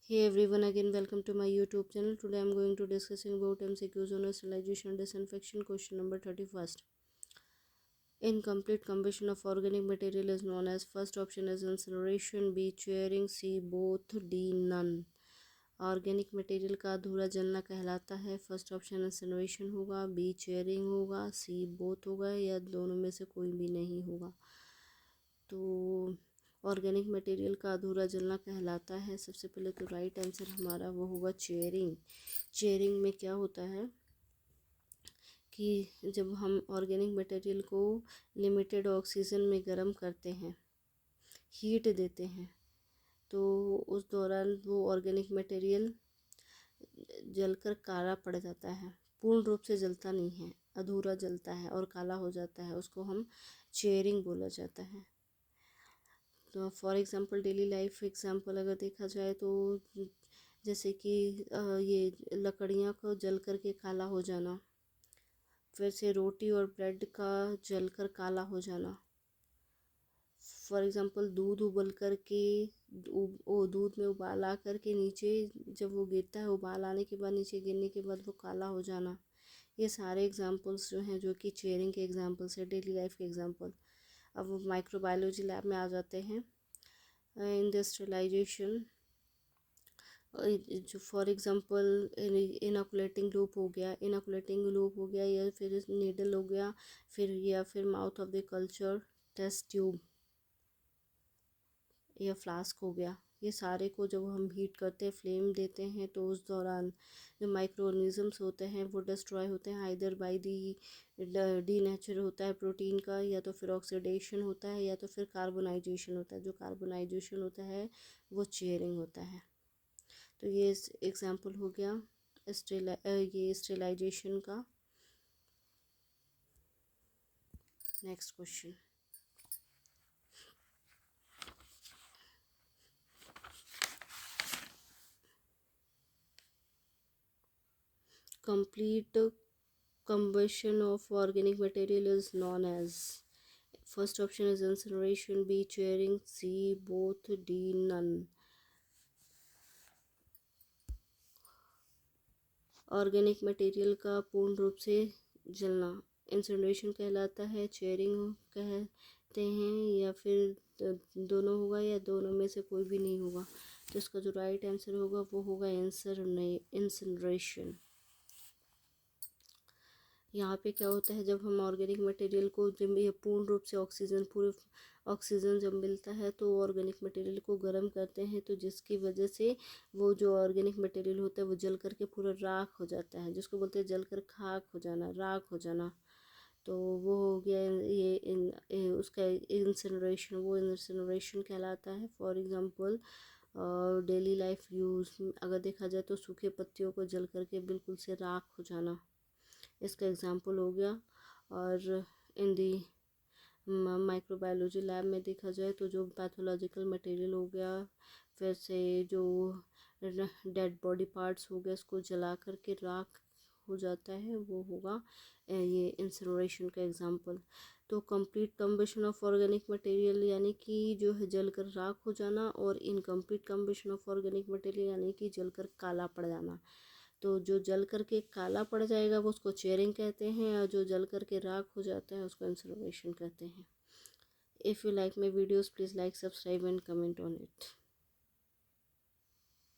Hey everyone, again welcome to my YouTube channel. Today I am going to discussing about MCQs on sterilization and disinfection. Question number 31st. Incomplete combustion of organic material is known as. First option is incineration, B charring, C both, D none. Organic material का अधूरा जलना कहलाता है। First option incineration होगा, B chairing होगा, C both होगा या दोनों में से कोई भी नहीं होगा। तो ऑर्गेनिक मटेरियल का अधूरा जलना कहलाता है। सबसे पहले तो राइट आंसर हमारा वो होगा चेयरिंग। चेयरिंग में क्या होता है कि जब हम ऑर्गेनिक मटेरियल को लिमिटेड ऑक्सीजन में गर्म करते हैं, हीट देते हैं, तो उस दौरान वो ऑर्गेनिक मटेरियल जलकर काला पड़ जाता है। पूर्ण रूप से जलता नहीं है, अधूरा जलता है और काला हो जाता है, उसको हम चेयरिंग बोला जाता है। तो for example daily life example अगर देखा जाए तो जैसे कि ये लकड़ियाँ को जल कर के काला हो जाना, फिर से रोटी और ब्रेड का जल कर काला हो जाना। फॉर एग्ज़ाम्पल दूध उबल कर के दूध में उबाल आ कर के नीचे जब वो गिरता है, उबाल आने के बाद नीचे गिरने के बाद वो काला हो जाना। ये सारे एग्ज़ाम्पल्स जो हैं जो कि चेयरिंग के एग्ज़ाम्पल्स है, डेली लाइफ के एग्ज़ाम्पल। अब वो माइक्रोबायोलॉजी लैब में आ जाते हैं। इंडस्ट्रियलाइजेशन, जो फॉर एग्ज़ाम्पल इनोकुलेटिंग लूप हो गया या फिर नीडल हो गया, फिर mouth of the culture, test tube या फ्लास्क हो गया। ये सारे को जब हम हीट करते हैं, फ्लेम देते हैं, तो उस दौरान जो माइक्रो ऑर्गेनिजम्स होते हैं वो डिस्ट्रॉय होते हैं, आइदर बाय डी नेचर होता है प्रोटीन का, या तो फिर ऑक्सीडेशन होता है, या तो फिर कार्बोनाइजेशन होता है। जो कार्बोनाइजेशन होता है वो चेयरिंग होता है। तो ये एग्जांपल हो गया ये स्टेरिलाइजेशन का। Next question, complete combustion of organic material is known as. First option is incineration, B charring, C both, D none. Organic material का पूर्ण रूप से जलना इंसिनरेशन कहलाता है, चेयरिंग कहते हैं, या फिर दोनों होगा या दोनों में से कोई भी नहीं होगा। तो इसका जो राइट आंसर होगा वो होगा इंसिनरेशन। यहाँ पे क्या होता है, जब हम ऑर्गेनिक मटेरियल को जब ये पूर्ण रूप से पूरे ऑक्सीजन जब मिलता है तो ऑर्गेनिक मटेरियल को गर्म करते हैं, तो जिसकी वजह से वो जो ऑर्गेनिक मटेरियल होता है वो जल करके पूरा राख हो जाता है, जिसको बोलते हैं जलकर खाक हो जाना, राख हो जाना। तो वो हो गया उसका इंसिनरेशन, वो इंसिनरेशन कहलाता है। For example daily life use अगर देखा जाए तो सूखे पत्तियों को जल करके बिल्कुल से राख हो जाना, इसका एग्जाम्पल हो गया। और इन दी माइक्रोबायोलॉजी लैब में देखा जाए तो जो पैथोलॉजिकल मटेरियल हो गया, फिर से जो डेड बॉडी पार्ट्स हो गए, उसको जला करके राख हो जाता है, वो होगा ये इंसिनरेशन का एग्जाम्पल। तो complete combustion of organic material यानी कि जो है जलकर राख हो जाना, और incomplete combustion of organic material यानी कि जलकर काला पड़ जाना। तो जो जल करके काला पड़ जाएगा वो उसको चेयरिंग कहते हैं, और जो जल करके राख हो जाता है उसको इंसिनरेशन कहते हैं। If you like my videos please like, subscribe and comment on it.